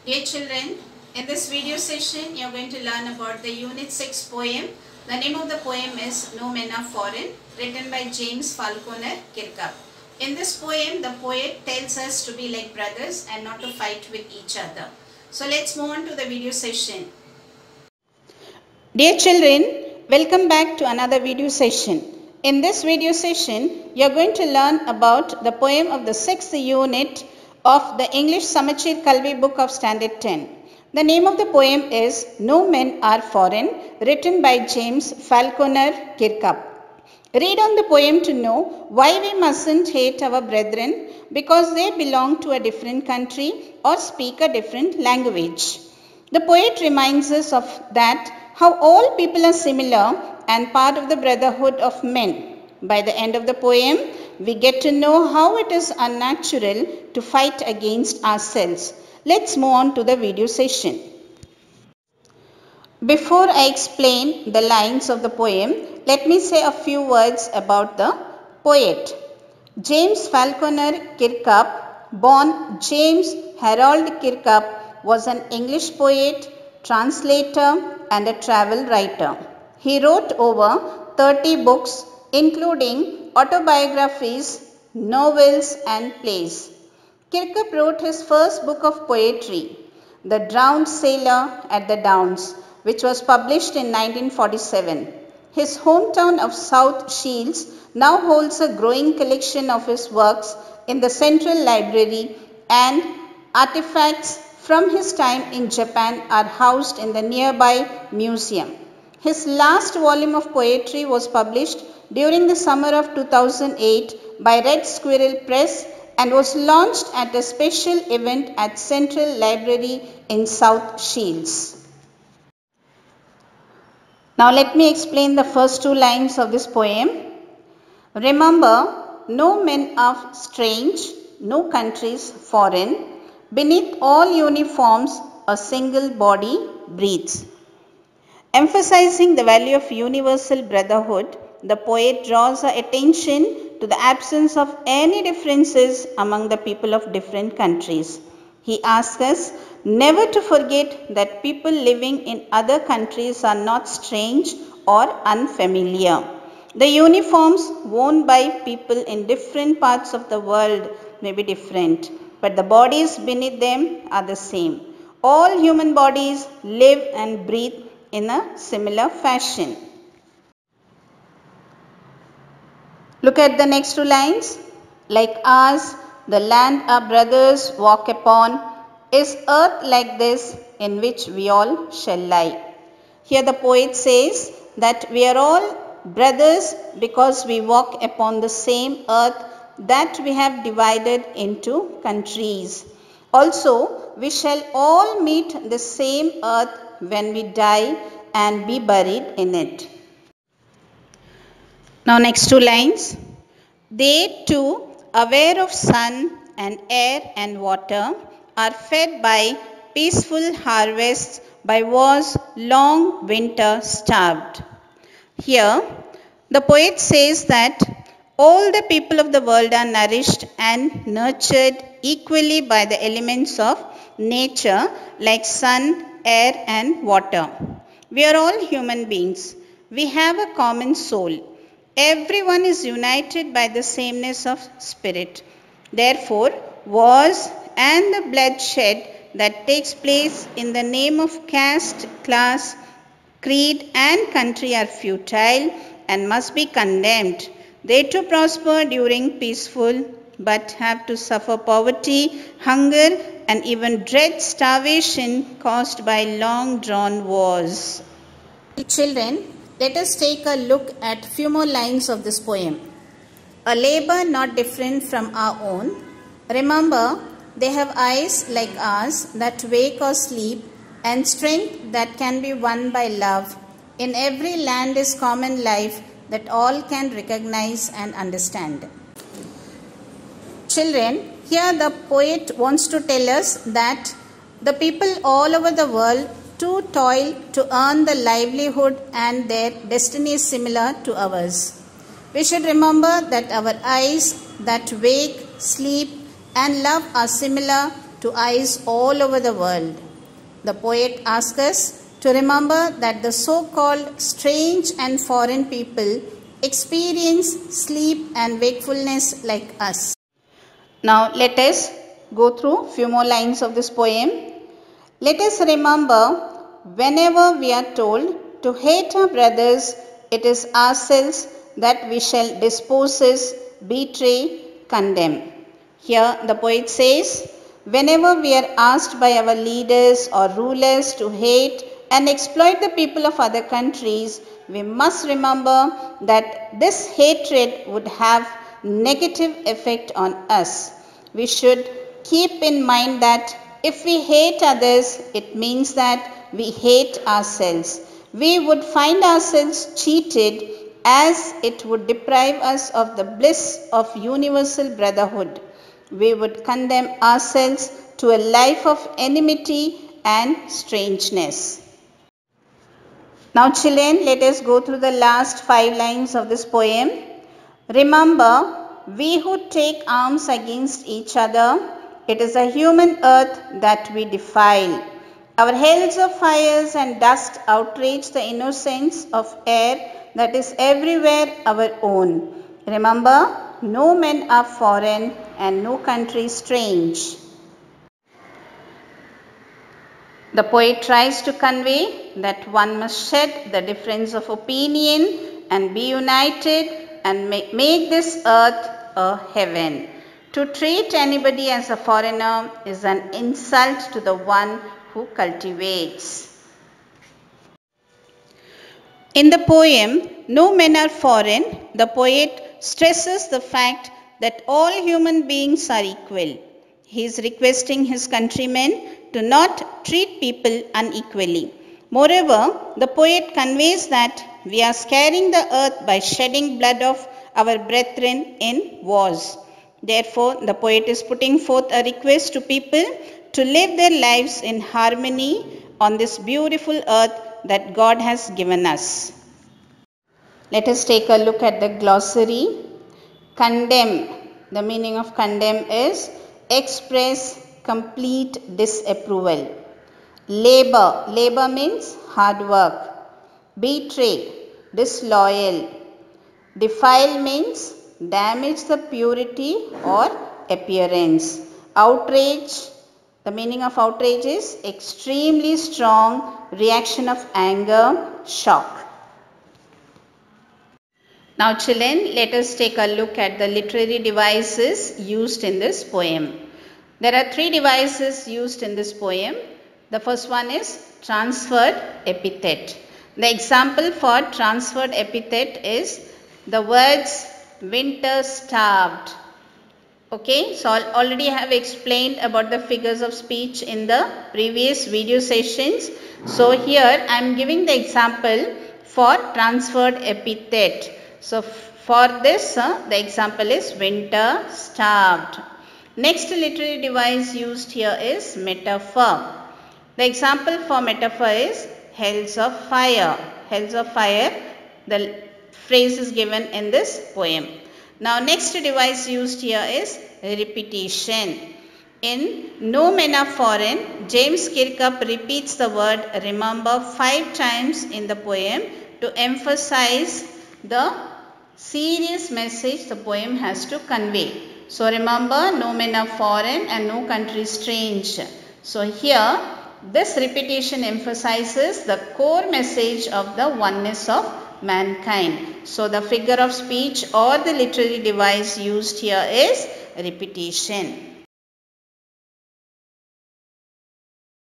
Dear children, in this video session you are going to learn about the Unit 6 poem. The name of the poem is No Men Are Foreign, written by James Falconer Kirkup. In this poem, the poet tells us to be like brothers and not to fight with each other. So let's move on to the video session. Dear children, welcome back to another video session. In this video session, you are going to learn about the poem of the 6th unit of the English Samachir Kalvi book of Standard 10. The name of the poem is No Men Are Foreign, written by James Falconer Kirkup. Read on the poem to know why we mustn't hate our brethren because they belong to a different country or speak a different language. The poet reminds us of that how all people are similar and part of the brotherhood of men. By the end of the poem, we get to know how it is unnatural to fight against ourselves. Let's move on to the video session. Before I explain the lines of the poem, let me say a few words about the poet. James Falconer Kirkup, born James Harold Kirkup, was an English poet, translator and a travel writer. He wrote over 30 books including autobiographies, novels and plays. Kirkup wrote his first book of poetry, The Drowned Sailor at the Downs, which was published in 1947. His hometown of South Shields now holds a growing collection of his works in the Central Library, and artifacts from his time in Japan are housed in the nearby museum. His last volume of poetry was published during the summer of 2008 by Red Squirrel Press and was launched at a special event at Central Library in South Shields. Now let me explain the first two lines of this poem. Remember, no men are strange, no countries foreign. Beneath all uniforms, a single body breathes. Emphasizing the value of universal brotherhood, the poet draws our attention to the absence of any differences among the people of different countries. He asks us never to forget that people living in other countries are not strange or unfamiliar. The uniforms worn by people in different parts of the world may be different, but the bodies beneath them are the same. All human bodies live and breathe in a similar fashion. Look at the next two lines. Like ours, the land our brothers walk upon, is earth like this in which we all shall lie. Here the poet says that we are all brothers because we walk upon the same earth that we have divided into countries. Also, we shall all meet the same earth when we die and be buried in it. Now next two lines. They too, aware of sun and air and water, are fed by peaceful harvests, by war's long winter starved. Here, the poet says that all the people of the world are nourished and nurtured equally by the elements of nature like sun, air and water. We are all human beings. We have a common soul. Everyone is united by the sameness of spirit. Therefore, wars and the bloodshed that takes place in the name of caste, class, creed and country are futile and must be condemned. They too prosper during peaceful but have to suffer poverty, hunger and even dread starvation caused by long drawn wars. Children, let us take a look at few more lines of this poem. A labor not different from our own. Remember, they have eyes like ours that wake or sleep, and strength that can be won by love. In every land is common life that all can recognize and understand. Children, here the poet wants to tell us that the people all over the world too toil to earn the livelihood and their destiny is similar to ours. We should remember that our eyes that wake, sleep and love are similar to eyes all over the world. The poet asks us to remember that the so-called strange and foreign people experience sleep and wakefulness like us. Now let us go through few more lines of this poem. Let us remember, whenever we are told to hate our brothers, it is ourselves that we shall dispose, betray, condemn. Here the poet says, whenever we are asked by our leaders or rulers to hate and exploit the people of other countries, we must remember that this hatred would have negative effect on us. We should keep in mind that if we hate others, it means that we hate ourselves. We would find ourselves cheated, as it would deprive us of the bliss of universal brotherhood. We would condemn ourselves to a life of enmity and strangeness. Now children, let us go through the last 5 lines of this poem. Remember, we who take arms against each other, it is a human earth that we defile. Our hells of fires and dust outrage the innocence of air that is everywhere our own. Remember, no men are foreign and no country strange. The poet tries to convey that one must shed the difference of opinion and be united and make this earth a heaven. To treat anybody as a foreigner is an insult to the one who cultivates. In the poem, No Men Are Foreign, the poet stresses the fact that all human beings are equal. He is requesting his countrymen to not treat people unequally. Moreover, the poet conveys that we are scaring the earth by shedding blood of our brethren in wars. Therefore, the poet is putting forth a request to people to live their lives in harmony on this beautiful earth that God has given us. Let us take a look at the glossary. Condemn. The meaning of condemn is express complete disapproval. Labor. Labor means hard work. Betray. Disloyal. Defile means damage the purity or appearance. Outrage. The meaning of outrage is extremely strong reaction of anger, shock. Now children, let us take a look at the literary devices used in this poem. There are 3 devices used in this poem. The first one is transferred epithet. The example for transferred epithet is the words winter starved. Okay, so I already have explained about the figures of speech in the previous video sessions. So here I am giving the example for transferred epithet. So for this the example is winter starved. Next literary device used here is metaphor. The example for metaphor is hells of fire. Hells of fire, the phrase is given in this poem. Now next device used here is repetition. In No Men Are Foreign, James Kirkup repeats the word remember 5 times in the poem to emphasize the serious message the poem has to convey. So remember, no men are foreign and no country strange. So here this repetition emphasizes the core message of the oneness of mankind. So the figure of speech or the literary device used here is repetition.